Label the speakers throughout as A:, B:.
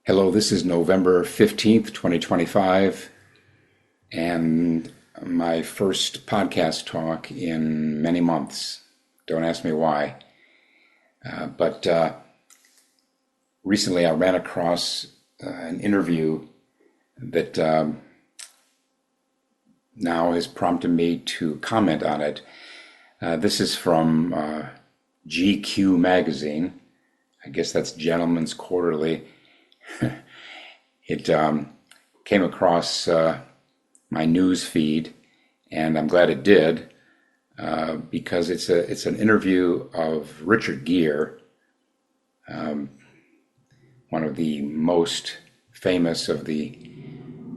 A: Hello, this is November 15th, 2025, and my first podcast talk in many months. Don't ask me why. But recently I ran across an interview that now has prompted me to comment on it. This is from GQ magazine. I guess that's Gentleman's Quarterly. It came across my news feed, and I'm glad it did, because it's an interview of Richard Gere, one of the most famous of the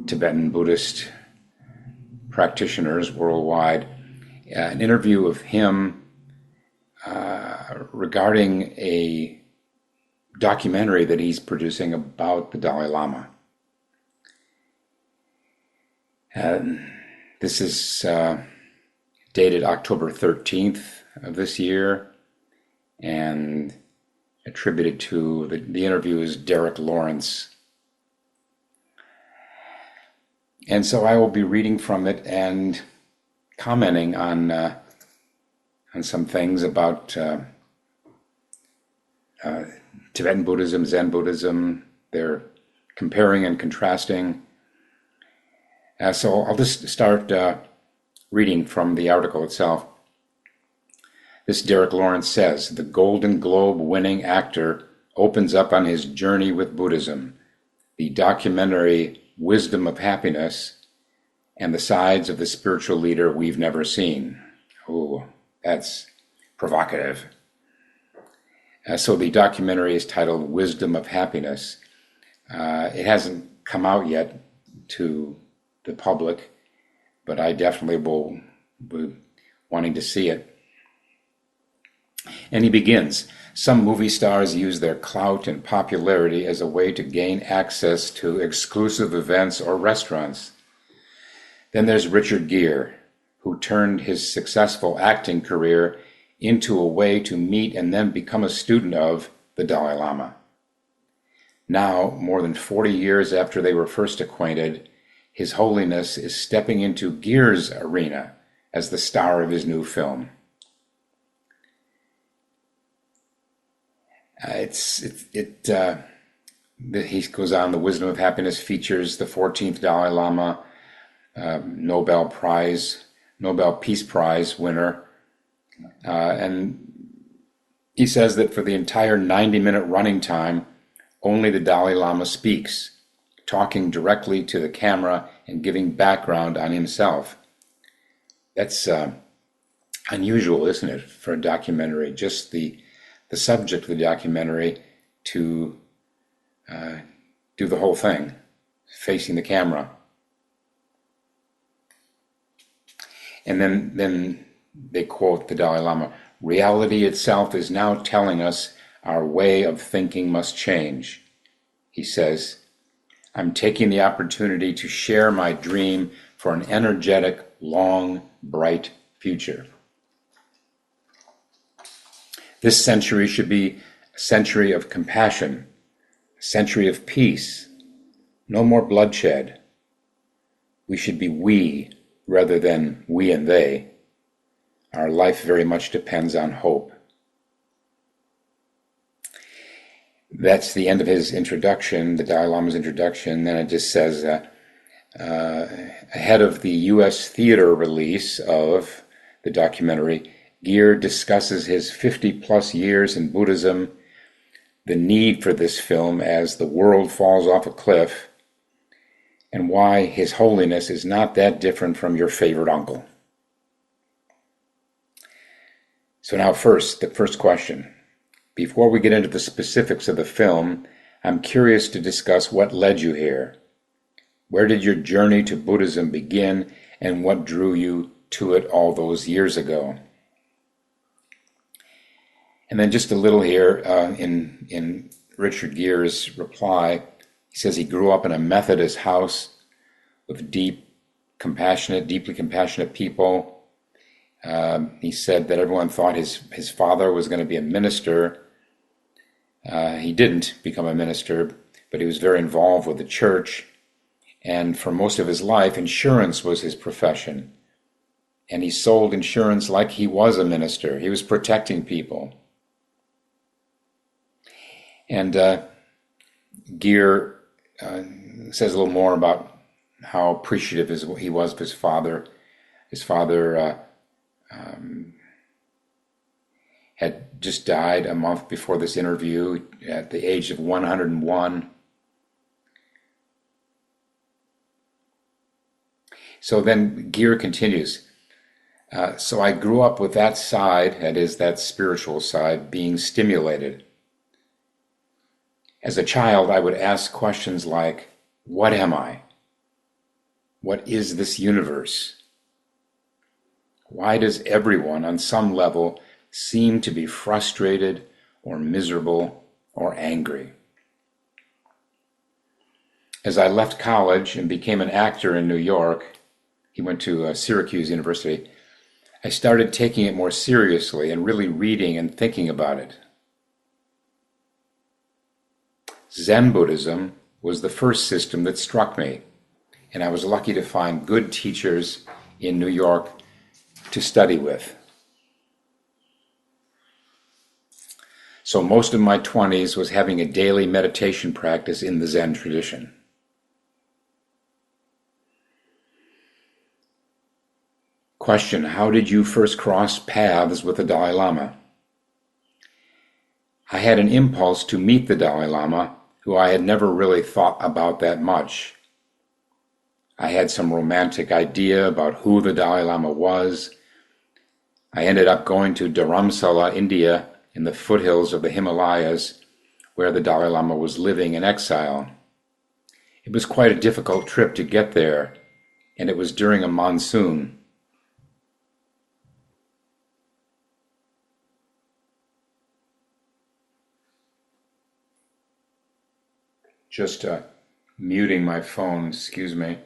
A: Tibetan Buddhist practitioners worldwide. An interview of him regarding a documentary that he's producing about the Dalai Lama. This is dated October 13th of this year and attributed to the interview is Derek Lawrence. And so I will be reading from it and commenting on some things about Tibetan Buddhism, Zen Buddhism. They're comparing and contrasting. So I'll just start reading from the article itself. This Derek Lawrence says, the Golden Globe winning actor opens up on his journey with Buddhism, the documentary Wisdom of Happiness, and the sides of the spiritual leader we've never seen. Oh, that's provocative. So the documentary is titled Wisdom of Happiness. It hasn't come out yet to the public, but I definitely will be wanting to see it. And he begins, some movie stars use their clout and popularity as a way to gain access to exclusive events or restaurants. Then there's Richard Gere, who turned his successful acting career into a way to meet and then become a student of the Dalai Lama. Now, more than 40 years after they were first acquainted, His Holiness is stepping into Gere's arena as the star of his new film. He goes on, the Wisdom of Happiness features the 14th Dalai Lama, Nobel Peace Prize winner, and he says that for the entire 90-minute running time, only the Dalai Lama speaks, talking directly to the camera and giving background on himself. That's unusual, isn't it, for a documentary? Just the subject of the documentary to do the whole thing, facing the camera. And then they quote the Dalai Lama, reality itself is now telling us our way of thinking must change. He says, I'm taking the opportunity to share my dream for an energetic, long, bright future. This century should be a century of compassion, a century of peace, no more bloodshed. We should be we rather than we and they. Our life very much depends on hope. That's the end of his introduction, the Dalai Lama's introduction. Then it just says, ahead of the U.S. theater release of the documentary, Gere discusses his 50-plus years in Buddhism, the need for this film as the world falls off a cliff, and why His Holiness is not that different from your favorite uncle. So now the first question. Before we get into the specifics of the film, I'm curious to discuss what led you here. Where did your journey to Buddhism begin, and what drew you to it all those years ago? And then just a little here in Richard Gere's reply, he says he grew up in a Methodist house with deeply compassionate people. He said that everyone thought his father was going to be a minister. He didn't become a minister, but he was very involved with the church. And for most of his life, insurance was his profession. And he sold insurance like he was a minister. He was protecting people. And Geer says a little more about how appreciative he was of his father. His father had just died a month before this interview at the age of 101. So then Geer continues. So I grew up with that side, that is, that spiritual side, being stimulated. As a child, I would ask questions like, what am I? What is this universe? Why does everyone on some level seem to be frustrated or miserable or angry? As I left college and became an actor in New York, he went to Syracuse University, I started taking it more seriously and really reading and thinking about it. Zen Buddhism was the first system that struck me, and I was lucky to find good teachers in New York to study with. So most of my 20s was having a daily meditation practice in the Zen tradition. Question: how did you first cross paths with the Dalai Lama? I had an impulse to meet the Dalai Lama, who I had never really thought about that much. I had some romantic idea about who the Dalai Lama was. I ended up going to Dharamsala, India, in the foothills of the Himalayas, where the Dalai Lama was living in exile. It was quite a difficult trip to get there, and it was during a monsoon. Just muting my phone, excuse me.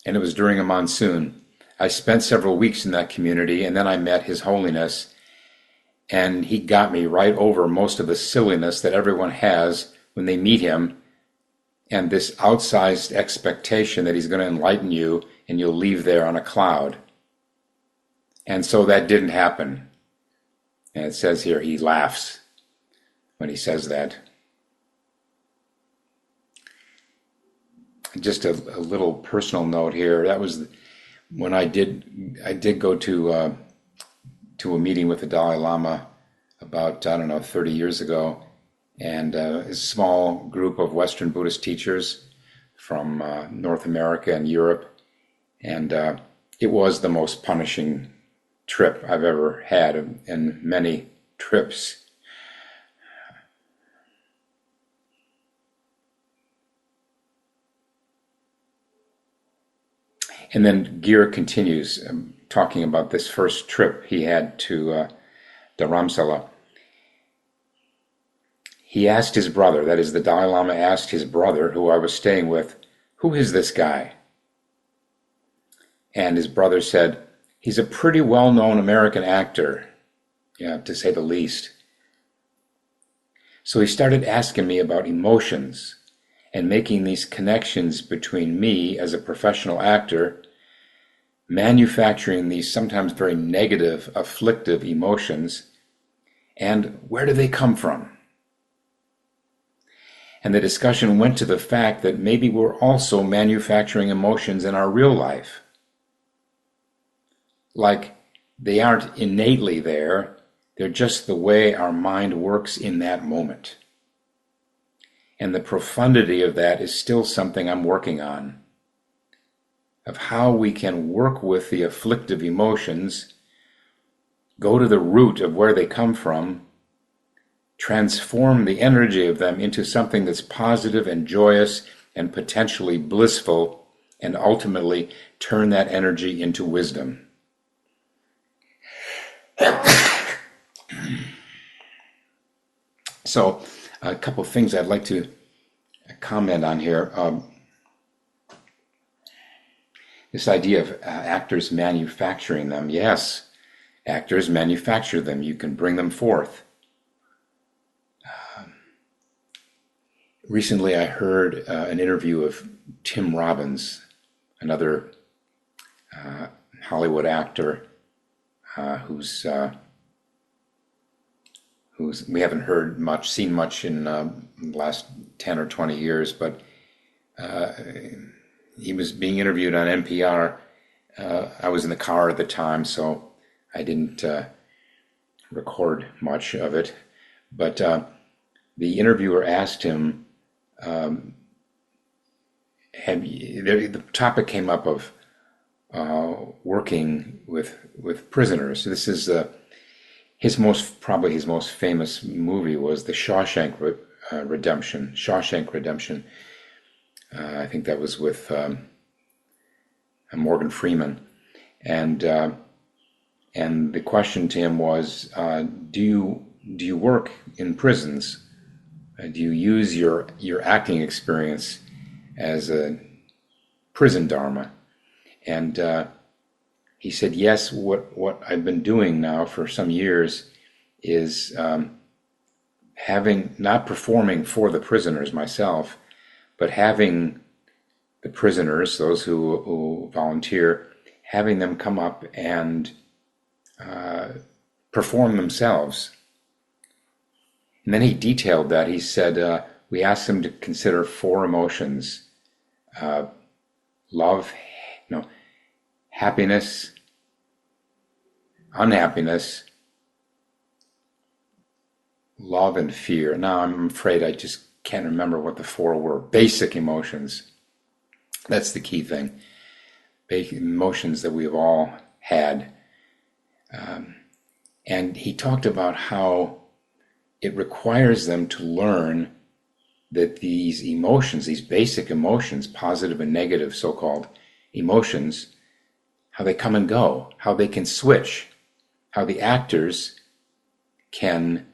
A: And it was during a monsoon. I spent several weeks in that community, and then I met His Holiness, and he got me right over most of the silliness that everyone has when they meet him, and this outsized expectation that he's going to enlighten you and you'll leave there on a cloud. And so that didn't happen. And it says here, he laughs when he says that. Just a little personal note here. That was when I did go to a meeting with the Dalai Lama about, 30 years ago. And a small group of Western Buddhist teachers from North America and Europe. And it was the most punishing trip I've ever had in many trips. And then Geer continues talking about this first trip he had to Dharamsala. He asked his brother, that is, the Dalai Lama asked his brother, who I was staying with, who is this guy? And his brother said, he's a pretty well-known American actor, to say the least. So he started asking me about emotions and making these connections between me as a professional actor, manufacturing these sometimes very negative, afflictive emotions, and where do they come from? And the discussion went to the fact that maybe we're also manufacturing emotions in our real life. Like they aren't innately there, they're just the way our mind works in that moment. And the profundity of that is still something I'm working on, of how we can work with the afflictive emotions, go to the root of where they come from, transform the energy of them into something that's positive and joyous and potentially blissful, and ultimately turn that energy into wisdom. So, a couple of things I'd like to comment on here. This idea of actors manufacturing them, yes, Actors manufacture them. You can bring them forth. Recently, I heard an interview of Tim Robbins, another Hollywood actor who's we haven't heard much, seen much in the last 10 or 20 years, but he was being interviewed on NPR. I was in the car at the time, so I didn't record much of it. But the interviewer asked him, the topic came up of working with prisoners. This is probably his most famous movie was the Shawshank Redemption. Shawshank Redemption. I think that was with Morgan Freeman, and the question to him was, do you work in prisons? Do you use your acting experience as a prison dharma? And he said, yes. What I've been doing now for some years is not performing for the prisoners myself, but having the prisoners, those who volunteer, having them come up and perform themselves. And then he detailed that. He said, we asked them to consider 4 emotions: love, happiness, unhappiness, love, and fear. Now, I'm afraid I just can't remember what the 4 were. Basic emotions. That's the key thing. Basic emotions that we've all had. And he talked about how it requires them to learn that these emotions, these basic emotions, positive and negative so-called emotions, how they come and go, how they can switch, how the actors can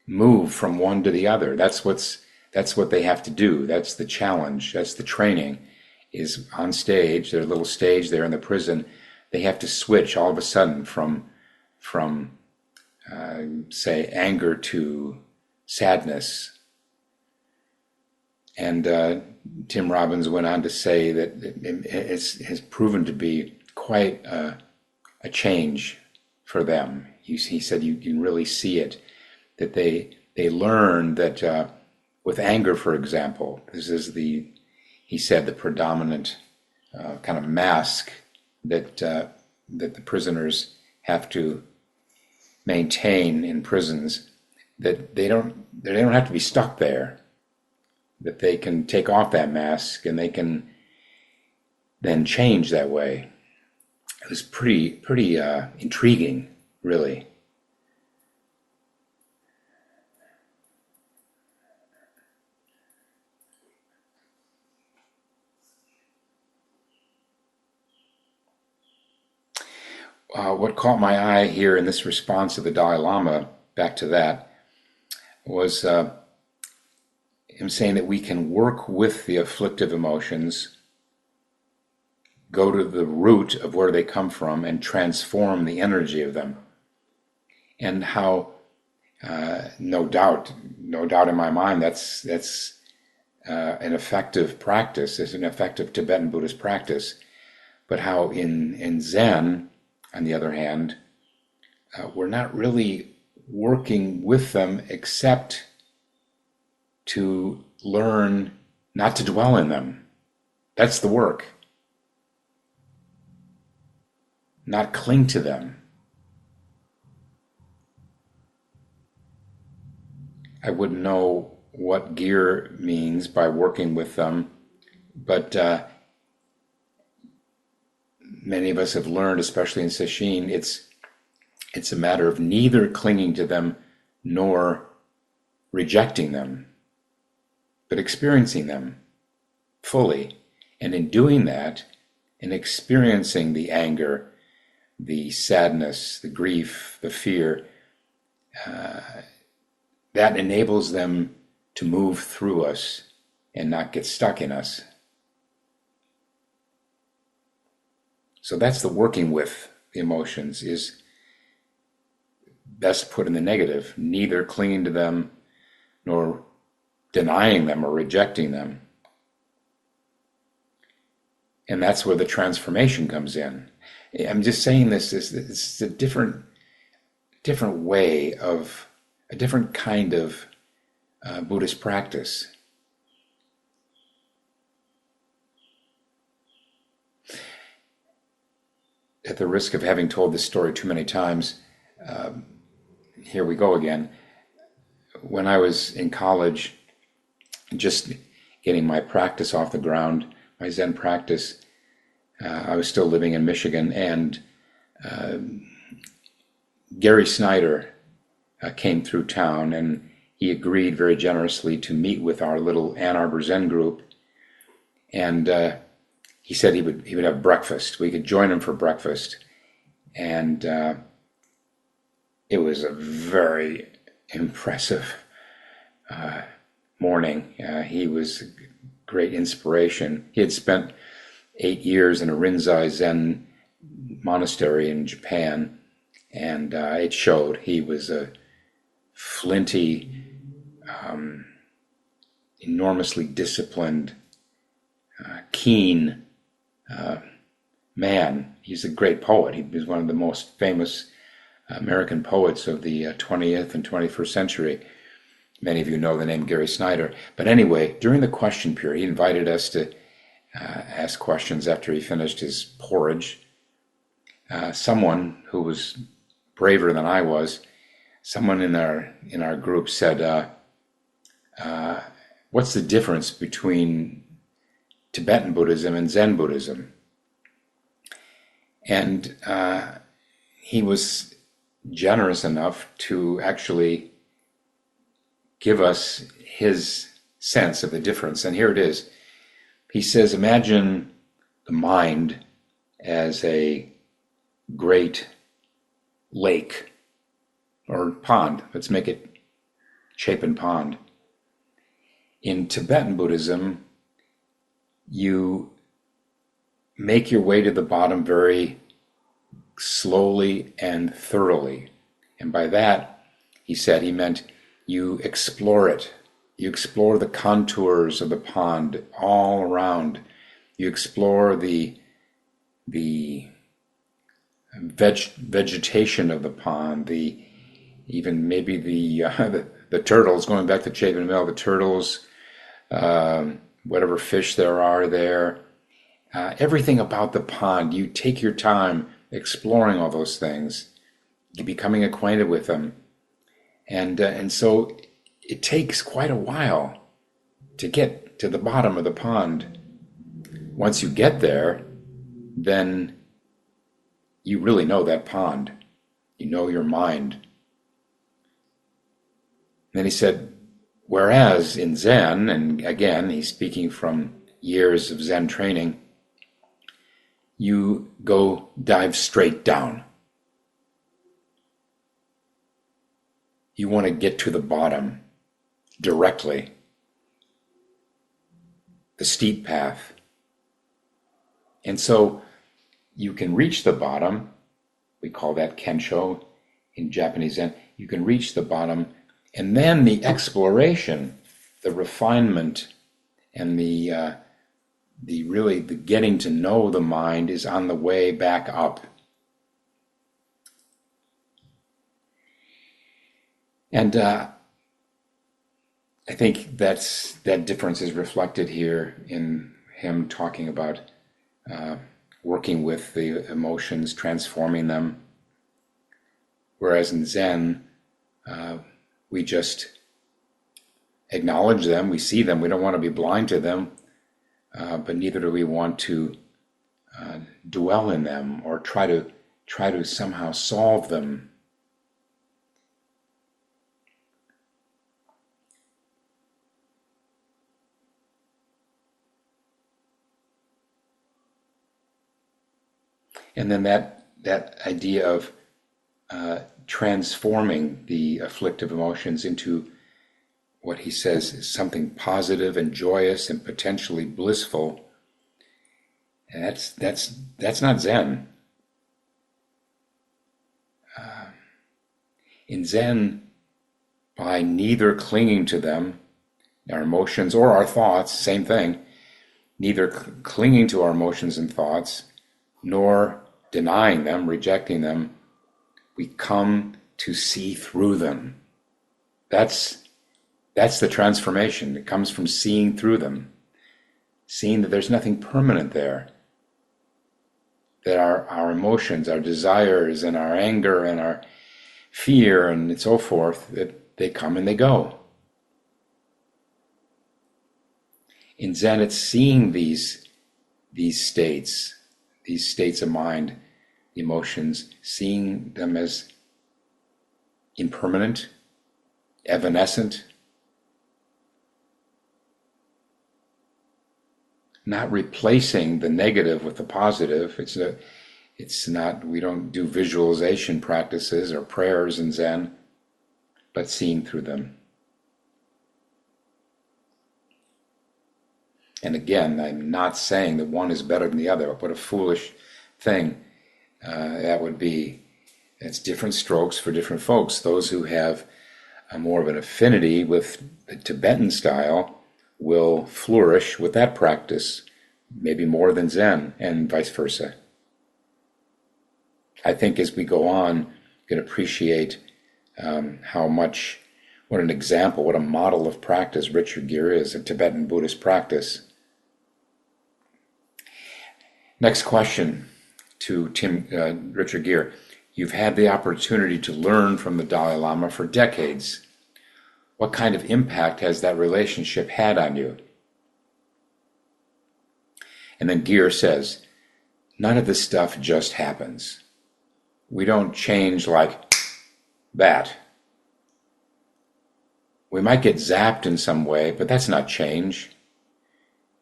A: move from one to the other. That's what they have to do. That's the challenge. That's the training, is on stage, their little stage there in the prison. They have to switch all of a sudden from say, anger to sadness. And Tim Robbins went on to say that it has proven to be quite a change for them. He said you can really see it, that they learn that with anger, for example, this is he said, the predominant kind of mask that the prisoners have to maintain in prisons, that they don't have to be stuck there, that they can take off that mask and they can then change that way. It was pretty intriguing, really. What caught my eye here in this response of the Dalai Lama, back to that, was him saying that we can work with the afflictive emotions, go to the root of where they come from, and transform the energy of them. And how, no doubt in my mind, that's an effective practice. It's an effective Tibetan Buddhist practice. But how in Zen, on the other hand, we're not really working with them except to learn not to dwell in them. That's the work. Not cling to them. I wouldn't know what gear means by working with them, but many of us have learned, especially in Sesshin, it's a matter of neither clinging to them nor rejecting them, but experiencing them fully. And in doing that, in experiencing the anger, the sadness, the grief, the fear, that enables them to move through us and not get stuck in us. So that's the working with the emotions is best put in the negative, neither clinging to them nor denying them or rejecting them. And that's where the transformation comes in. I'm just saying this is it's a different way of a different kind of Buddhist practice. At the risk of having told this story too many times, here we go again. When I was in college, just getting my practice off the ground, my Zen practice, I was still living in Michigan, and Gary Snyder came through town, and he agreed very generously to meet with our little Ann Arbor Zen group. And he said he would have breakfast. We could join him for breakfast. And it was a very impressive morning. He was a great inspiration. He had spent 8 years in a Rinzai Zen monastery in Japan, and it showed. He was a flinty, enormously disciplined, keen man. He's a great poet. He was one of the most famous American poets of the 20th and 21st century. Many of you know the name Gary Snyder. But anyway, during the question period, he invited us to ask questions after he finished his porridge. Someone who was braver than I was, someone in our group said, what's the difference between Tibetan Buddhism and Zen Buddhism? And he was generous enough to actually give us his sense of the difference. And here it is. He says, imagine the mind as a great lake or pond. Let's make it Chapin Pond. In Tibetan Buddhism, you make your way to the bottom very slowly and thoroughly. And by that, he said, he meant you explore it. You explore the contours of the pond all around. You explore the vegetation of the pond, even maybe the turtles, going back to Chapin Mill, the turtles, whatever fish there are there, everything about the pond. You take your time exploring all those things, becoming acquainted with them. And so it takes quite a while to get to the bottom of the pond. Once you get there, then you really know that pond. You know your mind. And then he said, whereas in Zen, and again, he's speaking from years of Zen training, you go dive straight down. You want to get to the bottom directly. The steep path. And so you can reach the bottom. We call that Kensho in Japanese Zen. You can reach the bottom, and then the exploration, the refinement, and the getting to know the mind is on the way back up. And I think that difference is reflected here in him talking about working with the emotions, transforming them. Whereas in Zen, we just acknowledge them, we see them, we don't want to be blind to them, but neither do we want to dwell in them or try to somehow solve them. And then that idea of transforming the afflictive emotions into what he says is something positive and joyous and potentially blissful. And that's not Zen. In Zen, by neither clinging to them, our emotions or our thoughts, same thing, neither clinging to our emotions and thoughts, nor denying them, rejecting them, we come to see through them. That's the transformation. It comes from seeing through them, seeing that there's nothing permanent there, that our emotions, our desires, and our anger, and our fear, and so forth, that they come and they go. In Zen, it's seeing these states of mind, emotions, seeing them as impermanent, evanescent, not replacing the negative with the positive. It's not, we don't do visualization practices or prayers in Zen, but seeing through them. And again, I'm not saying that one is better than the other. What a foolish thing that would be. It's different strokes for different folks. Those who have more of an affinity with the Tibetan style will flourish with that practice, maybe more than Zen, and vice versa. I think as we go on, you can appreciate what an example, what a model of practice Richard Gere is, a Tibetan Buddhist practice. Next question to Richard Gere. You've had the opportunity to learn from the Dalai Lama for decades. What kind of impact has that relationship had on you? And then Gere says, none of this stuff just happens. We don't change like that. We might get zapped in some way, but that's not change.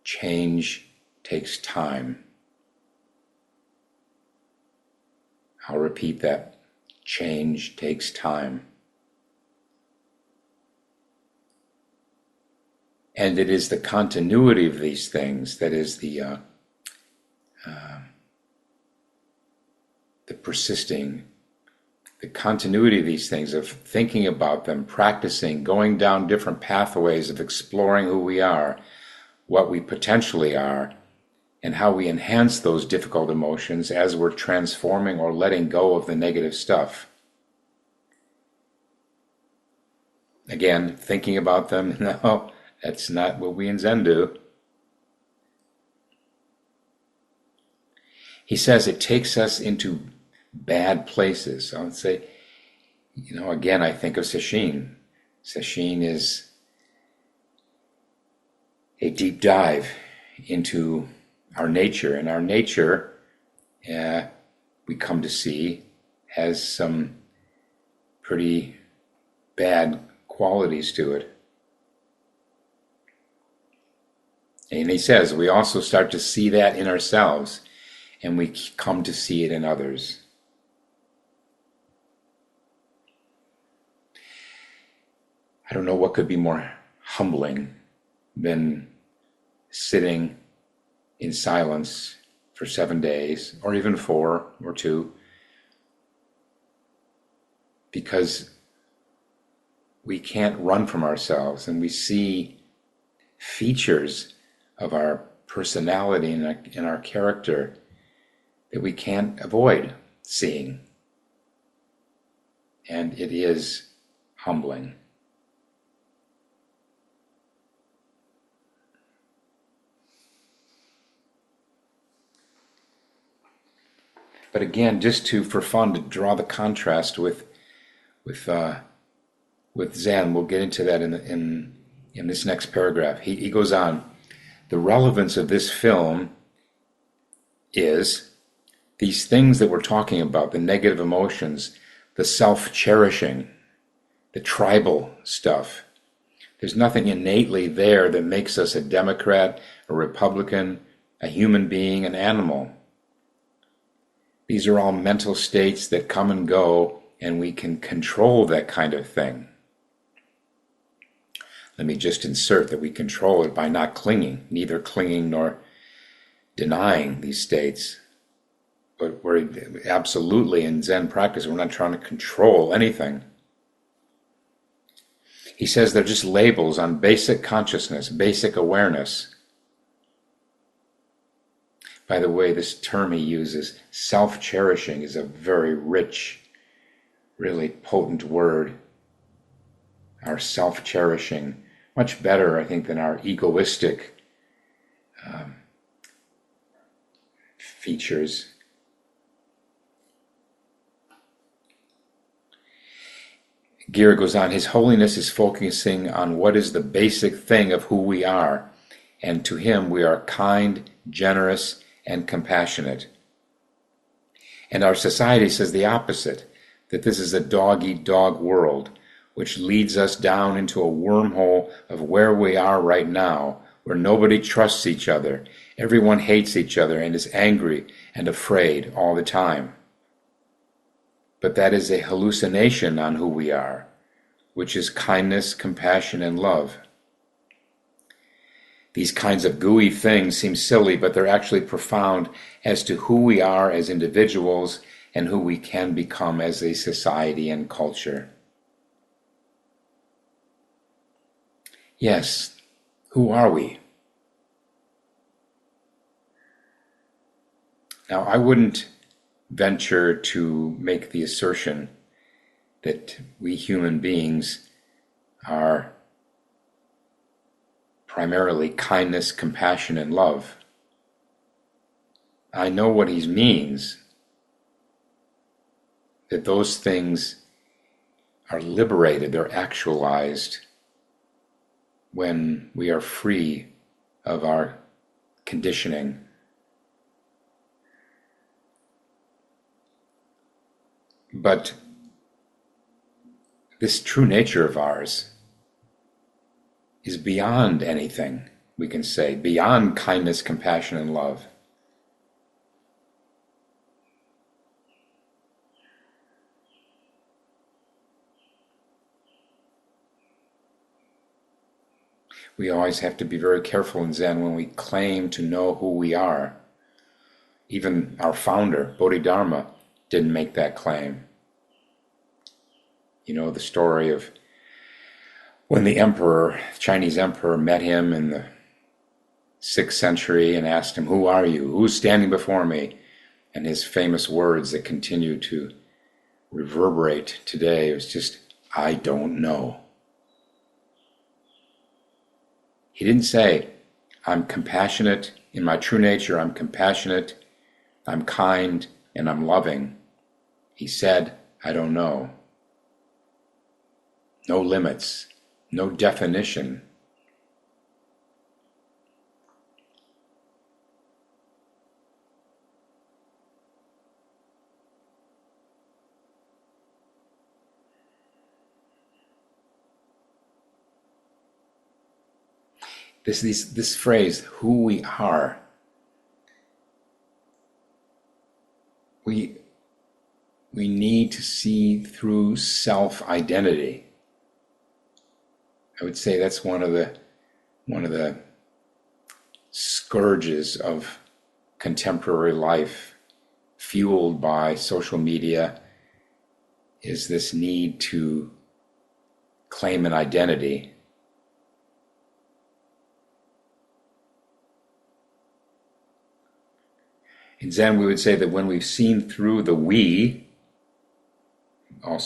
A: Change takes time. I'll repeat that. Change takes time. And it is the continuity of these things that is the persisting, the continuity of these things, of thinking about them, practicing, going down different pathways of exploring who we are, what we potentially are, and how we enhance those difficult emotions as we're transforming or letting go of the negative stuff. Again, thinking about them, no, that's not what we in Zen do. He says it takes us into bad places. I would say, again, I think of Sesshin. Sesshin is a deep dive into our nature, and our nature, we come to see, has some pretty bad qualities to it. And he says we also start to see that in ourselves, and we come to see it in others. I don't know what could be more humbling than sitting in silence for 7 days, or even 4 or 2, because we can't run from ourselves, and we see features of our personality and our character that we can't avoid seeing. And it is humbling. But again, just for fun, to draw the contrast with Zen, we'll get into that in this next paragraph. He goes on. The relevance of this film is these things that we're talking about, the negative emotions, the self-cherishing, the tribal stuff. There's nothing innately there that makes us a Democrat, a Republican, a human being, an animal. These are all mental states that come and go, and we can control that kind of thing. Let me just insert that we control it by not clinging, neither clinging nor denying these states. But we're absolutely in Zen practice, we're not trying to control anything. He says they're just labels on basic consciousness, basic awareness. By the way, this term he uses, self-cherishing, is a very rich, really potent word. Our self-cherishing, much better, I think, than our egoistic features. Gira goes on, His Holiness is focusing on what is the basic thing of who we are, and to him we are kind, generous, and compassionate. And our society says the opposite, that this is a dog-eat-dog world, which leads us down into a wormhole of where we are right now, where nobody trusts each other, everyone hates each other and is angry and afraid all the time. But that is a hallucination on who we are, which is kindness, compassion, and love. These kinds of gooey things seem silly, but they're actually profound as to who we are as individuals and who we can become as a society and culture. Yes, who are we? Now, I wouldn't venture to make the assertion that we human beings are primarily kindness, compassion, and love. I know what he means, that those things are liberated, they're actualized when we are free of our conditioning. But this true nature of ours is beyond anything we can say, beyond kindness, compassion, and love. We always have to be very careful in Zen when we claim to know who we are. Even our founder, Bodhidharma, didn't make that claim. You know the story of when the emperor, Chinese emperor, met him in the 6th century and asked him, "Who are you? Who's standing before me?" And his famous words that continue to reverberate today was just, "I don't know." He didn't say, "I'm compassionate in my true nature, I'm compassionate, I'm kind, and I'm loving." He said, "I don't know." No limits, no definition. This phrase, who we are, we need to see through self-identity. I would say that's one of the scourges of contemporary life, fueled by social media, is this need to claim an identity. In Zen, we would say that when we've seen through the we,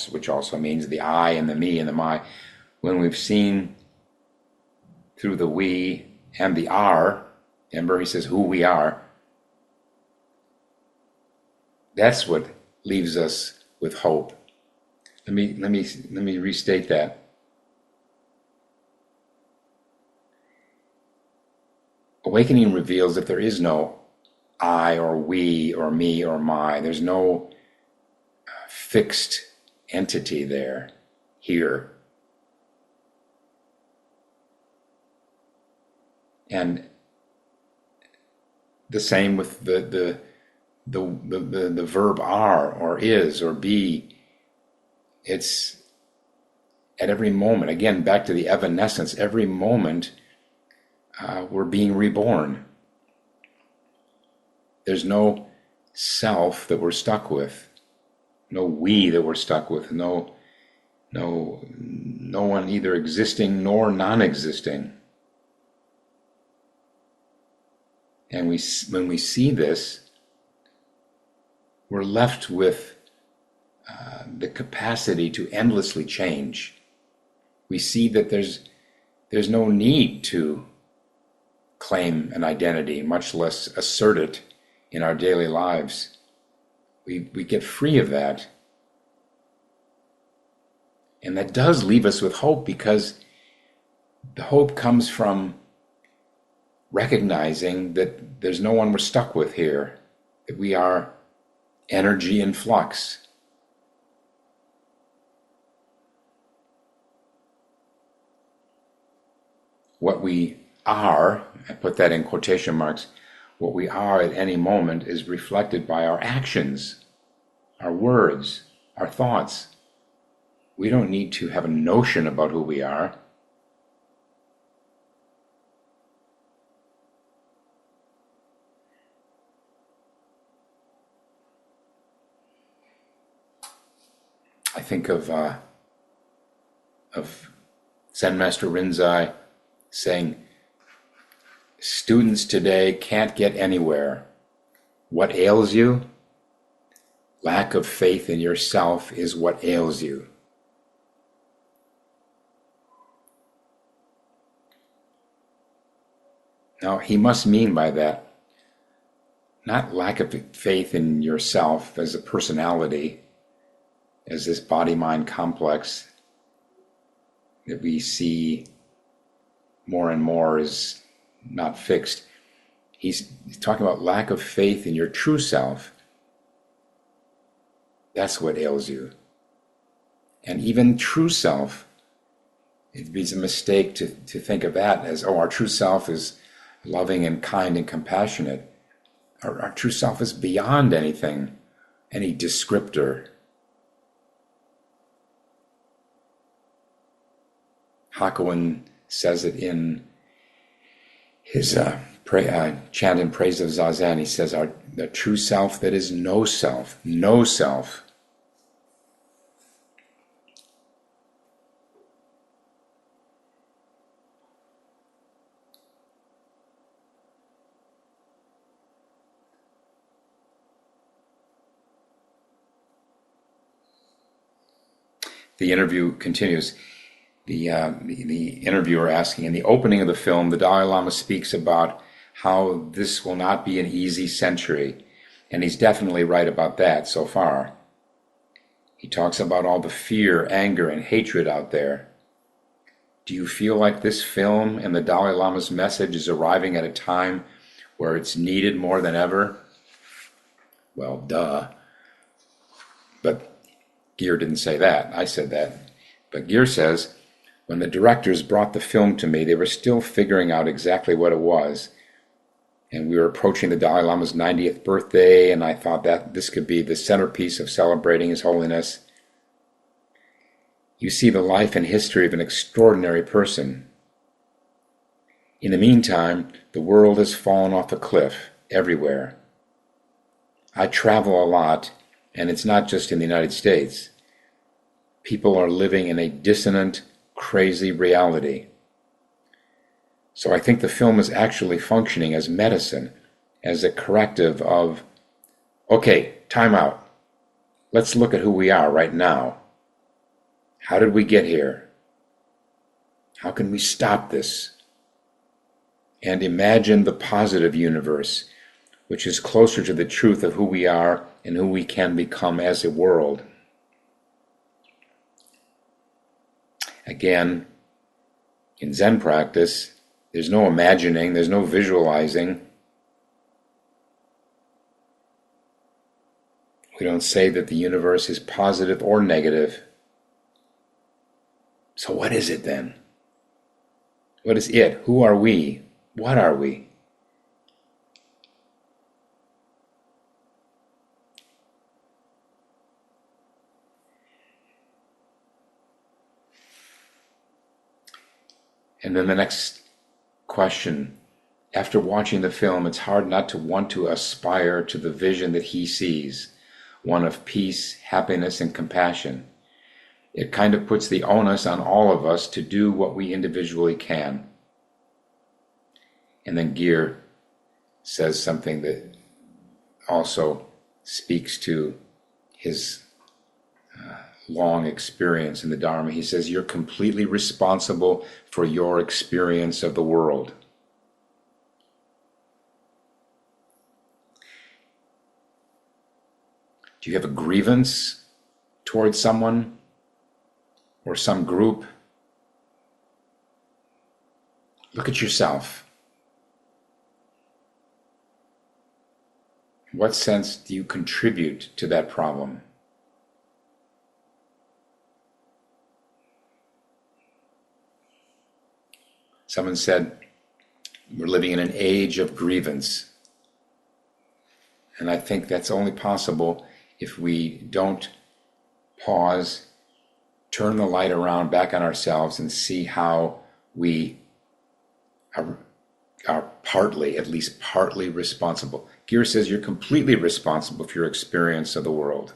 A: which also means the I and the me and the my, when we've seen through the we and the are, remember he says who we are, that's what leaves us with hope. Let me restate that. Awakening reveals that there is no I or we or me or my. There's no fixed entity there, here. And the same with the verb are or is or be. It's at every moment, again, back to the evanescence, every moment we're being reborn. There's no self that we're stuck with, no we that we're stuck with, no no one either existing nor non-existing. And when we see this, we're left with the capacity to endlessly change. We see that there's no need to claim an identity, much less assert it in our daily lives. We get free of that. And that does leave us with hope, because the hope comes from recognizing that there's no one we're stuck with here, that we are energy in flux. What we are, I put that in quotation marks, what we are at any moment is reflected by our actions, our words, our thoughts. We don't need to have a notion about who we are. I think of Zen Master Rinzai saying, students today can't get anywhere. What ails you? Lack of faith in yourself is what ails you. Now, he must mean by that not lack of faith in yourself as a personality, as this body-mind complex that we see more and more is not fixed. He's talking about lack of faith in your true self. That's what ails you. And even true self, it be a mistake to think of that as, oh, our true self is loving and kind and compassionate. Our true self is beyond anything, any descriptor. Hakuin says it in his chant in praise of Zazen. He says, the true self that is no self, no self. The interview continues. The interviewer asking, in the opening of the film, the Dalai Lama speaks about how this will not be an easy century, and he's definitely right about that so far. He talks about all the fear, anger, and hatred out there. Do you feel like this film and the Dalai Lama's message is arriving at a time where it's needed more than ever? Well, duh. But Gear didn't say that. I said that. But Gear says, when the directors brought the film to me, they were still figuring out exactly what it was. And we were approaching the Dalai Lama's 90th birthday, and I thought that this could be the centerpiece of celebrating His Holiness. You see the life and history of an extraordinary person. In the meantime, the world has fallen off a cliff everywhere. I travel a lot, and it's not just in the United States. People are living in a dissonant, crazy reality. So I think the film is actually functioning as medicine, as a corrective of, okay, time out. Let's look at who we are right now. How did we get here? How can we stop this? And imagine the positive universe, which is closer to the truth of who we are and who we can become as a world. Again, in Zen practice, there's no imagining, there's no visualizing. We don't say that the universe is positive or negative. So what is it then? What is it? Who are we? What are we? And then the next question, after watching the film, it's hard not to want to aspire to the vision that he sees, one of peace, happiness, and compassion. it kind of puts the onus on all of us to do what we individually can. And then Gir says something that also speaks to his long experience in the Dharma. He says, you're completely responsible for your experience of the world. Do you have a grievance towards someone or some group? Look at yourself. In what sense do you contribute to that problem? Someone said, we're living in an age of grievance. And I think that's only possible if we don't pause, turn the light around back on ourselves and see how we are partly, at least partly responsible. Gir says you're completely responsible for your experience of the world.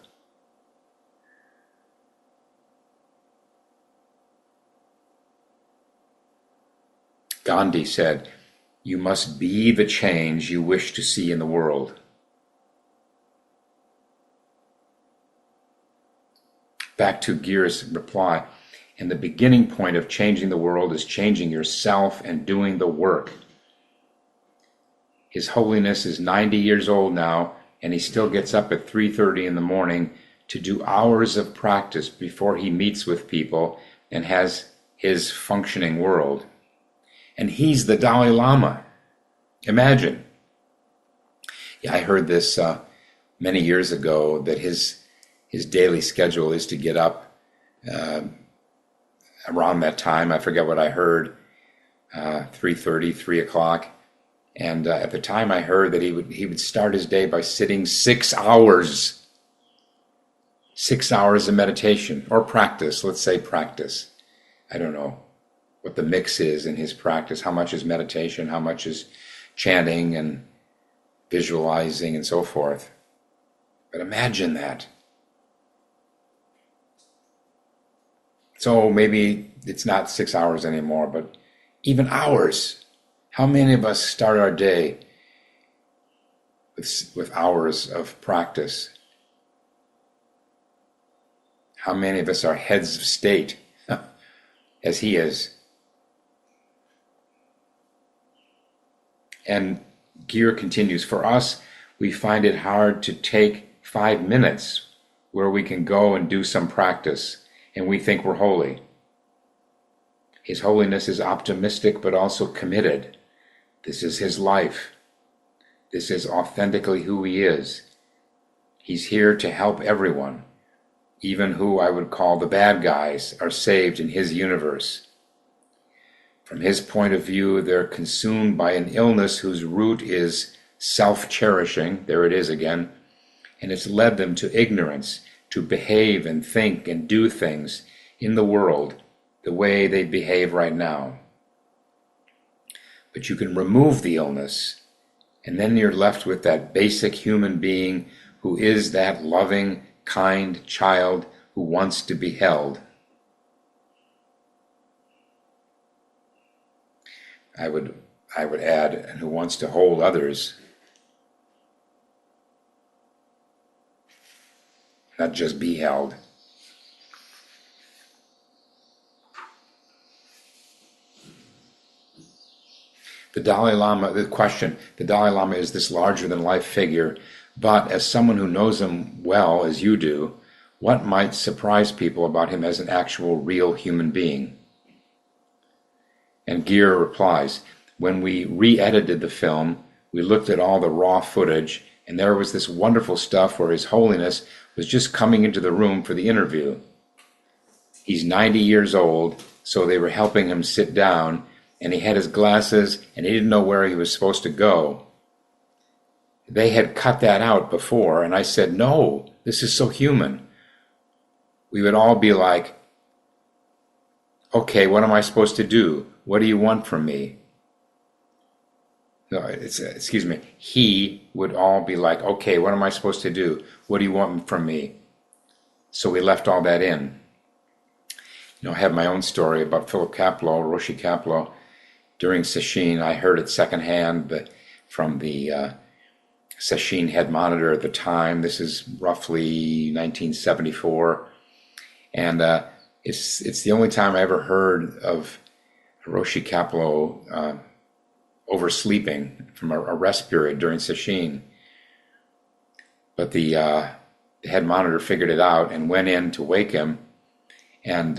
A: Gandhi said, you must be the change you wish to see in the world. Back to Gir's reply, and the beginning point of changing the world is changing yourself and doing the work. His Holiness is 90 years old now, and he still gets up at 3:30 in the morning to do hours of practice before he meets with people and has his functioning world. And he's the Dalai Lama. Imagine. Yeah, I heard this many years ago, that his daily schedule is to get up around that time. I forget what I heard, 3:30, 3 o'clock. And at the time I heard that he would start his day by sitting 6 hours. 6 hours of meditation or practice. Let's say practice. I don't know what the mix is in his practice. How much is meditation? How much is chanting and visualizing and so forth? But imagine that. So maybe it's not 6 hours anymore, but even hours. How many of us start our day with hours of practice? How many of us are heads of state, as he is? And Gir continues, for us, we find it hard to take 5 minutes where we can go and do some practice, and we think we're holy. His Holiness is optimistic but also committed. This is his life. This is authentically who he is. He's here to help everyone. Even who I would call the bad guys are saved in his universe. From his point of view, they're consumed by an illness whose root is self-cherishing, there it is again, and it's led them to ignorance, to behave and think and do things in the world the way they behave right now. But you can remove the illness, and then you're left with that basic human being who is that loving, kind child who wants to be held. I would add, and who wants to hold others, not just be held. The Dalai Lama is this larger-than-life figure, but as someone who knows him well, as you do, what might surprise people about him as an actual, real human being? And Gir replies, when we re-edited the film, we looked at all the raw footage, and there was this wonderful stuff where His Holiness was just coming into the room for the interview. He's 90 years old, so they were helping him sit down, and he had his glasses, and he didn't know where he was supposed to go. They had cut that out before, and I said, no, this is so human. We would all be like, okay, what am I supposed to do? What do you want from me? No, he would all be like, okay, what am I supposed to do? What do you want from me? So we left all that in. I have my own story about Philip Kapleau, Roshi Kapleau. During Sesshin, I heard it secondhand from the Sesshin head monitor at the time. This is roughly 1974, and it's the only time I ever heard of Roshi Kapleau oversleeping from a rest period during Sesshin. But the head monitor figured it out and went in to wake him, and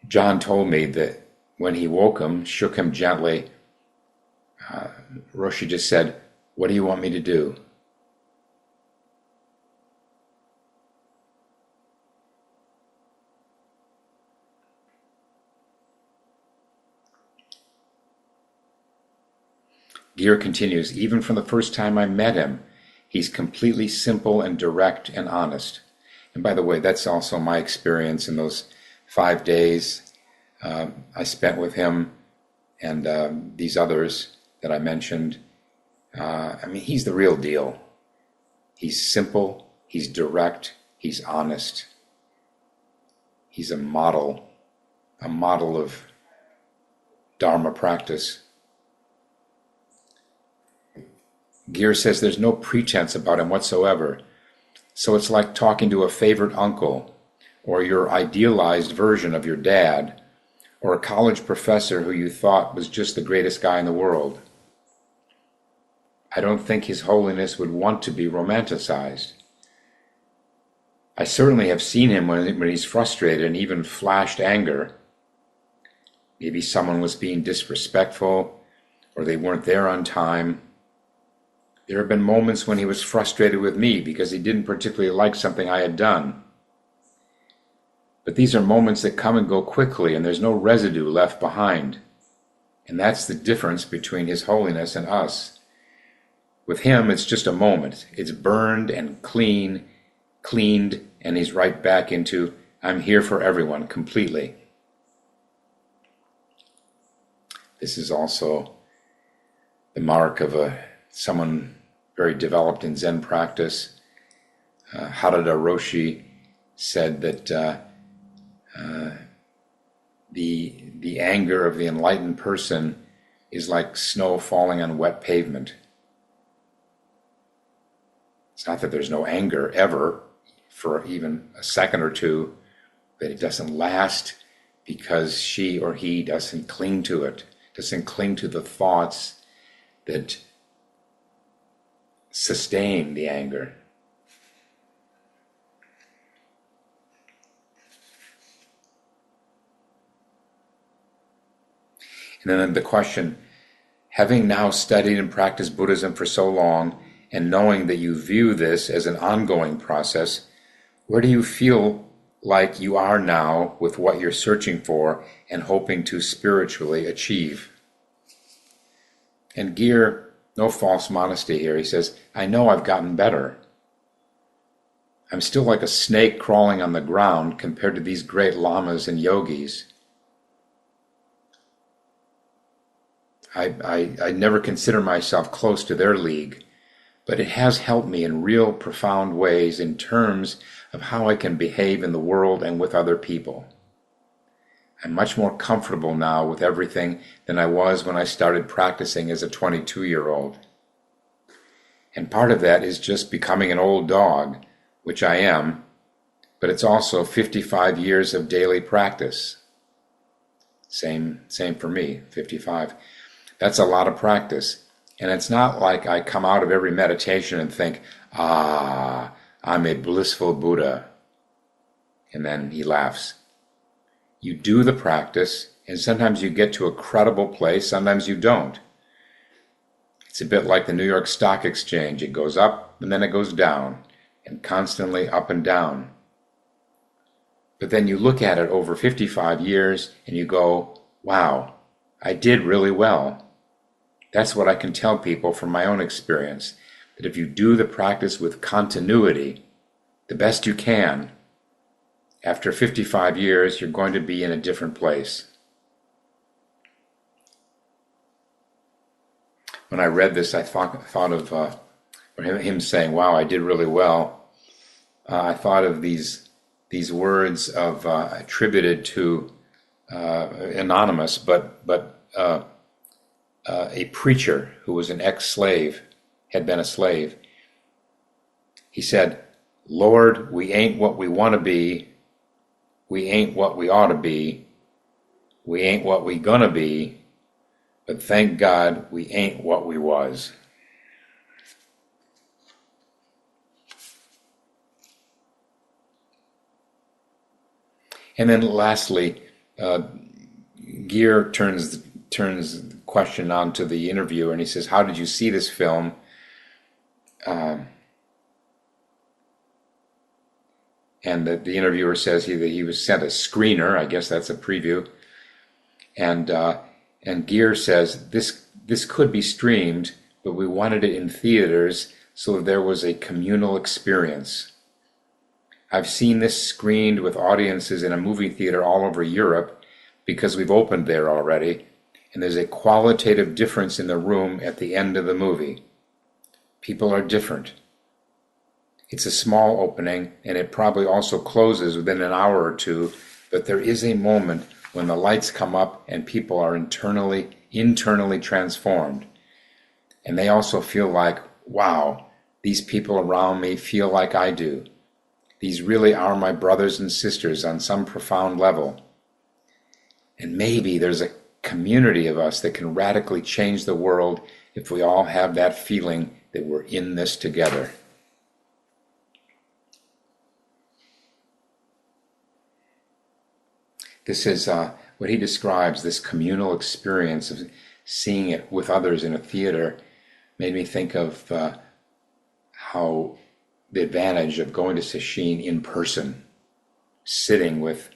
A: John told me that when he woke him, shook him gently, Roshi just said, "What do you want me to do?" Gear continues, "Even from the first time I met him, he's completely simple and direct and honest." And by the way, that's also my experience in those 5 days I spent with him and these others that I mentioned. He's the real deal. He's simple, he's direct, he's honest. He's a model of Dharma practice. Gear says there's no pretense about him whatsoever. So it's like talking to a favorite uncle, or your idealized version of your dad, or a college professor who you thought was just the greatest guy in the world. I don't think His Holiness would want to be romanticized. I certainly have seen him when he's frustrated and even flashed anger. Maybe someone was being disrespectful, or they weren't there on time. There have been moments when he was frustrated with me because he didn't particularly like something I had done. But these are moments that come and go quickly, and there's no residue left behind. And that's the difference between His Holiness and us. With him, it's just a moment. It's burned and cleaned, and he's right back into, I'm here for everyone, completely. This is also the mark of someone very developed in Zen practice. Harada Roshi said that the anger of the enlightened person is like snow falling on wet pavement. It's not that there's no anger ever for even a second or two, but it doesn't last because she or he doesn't cling to it, doesn't cling to the thoughts that sustain the anger. And then the question, having now studied and practiced Buddhism for so long, and knowing that you view this as an ongoing process, where do you feel like you are now with what you're searching for and hoping to spiritually achieve? And Gear, no false modesty here, he says, I know I've gotten better. I'm still like a snake crawling on the ground compared to these great lamas and yogis. I never consider myself close to their league, but it has helped me in real profound ways in terms of how I can behave in the world and with other people. I'm much more comfortable now with everything than I was when I started practicing as a 22-year-old. And part of that is just becoming an old dog, which I am, but it's also 55 years of daily practice. Same for me, 55. That's a lot of practice. And it's not like I come out of every meditation and think, I'm a blissful Buddha. And then he laughs. You do the practice, and sometimes you get to a credible place, sometimes you don't. It's a bit like the New York Stock Exchange. It goes up, and then it goes down, and constantly up and down. But then you look at it over 55 years, and you go, wow, I did really well. That's what I can tell people from my own experience, that if you do the practice with continuity, the best you can, after 55 years, you're going to be in a different place. When I read this, I thought of him saying, wow, I did really well. I thought of these these words of attributed to anonymous, but a preacher who was an ex-slave, had been a slave. He said, "Lord, we ain't what we want to be. We ain't what we ought to be. We ain't what we gonna be. But thank God we ain't what we was." And then lastly, Gear turns the question on to the interviewer, and he says, "How did you see this film?" And the interviewer says he was sent a screener. I guess that's a preview. And Gear says, this could be streamed, but we wanted it in theaters so that there was a communal experience. I've seen this screened with audiences in a movie theater all over Europe because we've opened there already, and there's a qualitative difference in the room at the end of the movie. People are different. It's a small opening, and it probably also closes within an hour or two, but there is a moment when the lights come up and people are internally transformed. And they also feel like, wow, these people around me feel like I do. These really are my brothers and sisters on some profound level. And maybe there's a community of us that can radically change the world if we all have that feeling that we're in this together. This is what he describes, this communal experience of seeing it with others in a theater, made me think of how the advantage of going to Sesshin in person, sitting with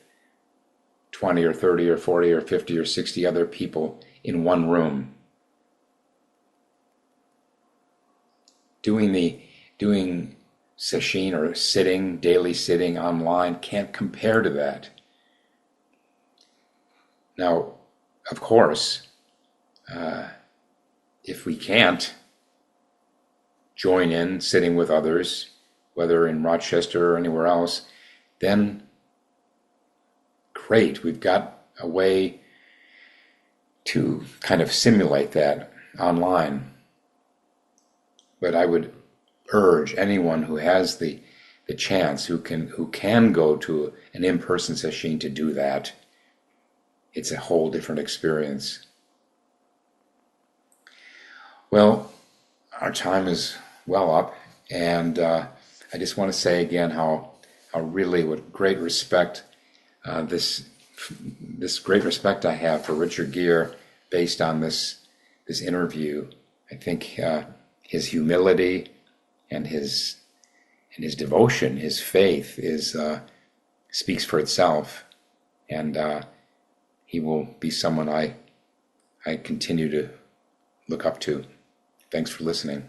A: 20 or 30 or 40 or 50 or 60 other people in one room. Doing Sesshin or daily sitting online can't compare to that. Now, of course, if we can't join in sitting with others, whether in Rochester or anywhere else, then great, we've got a way to kind of simulate that online. But I would urge anyone who has the chance, who can go to an in-person session, to do that. It's a whole different experience. Well, our time is well up, and I just want to say again how really with great respect this great respect I have for Richard Gere based on this interview. I think his humility and his devotion, his faith speaks for itself, and he will be someone I continue to look up to. Thanks for listening.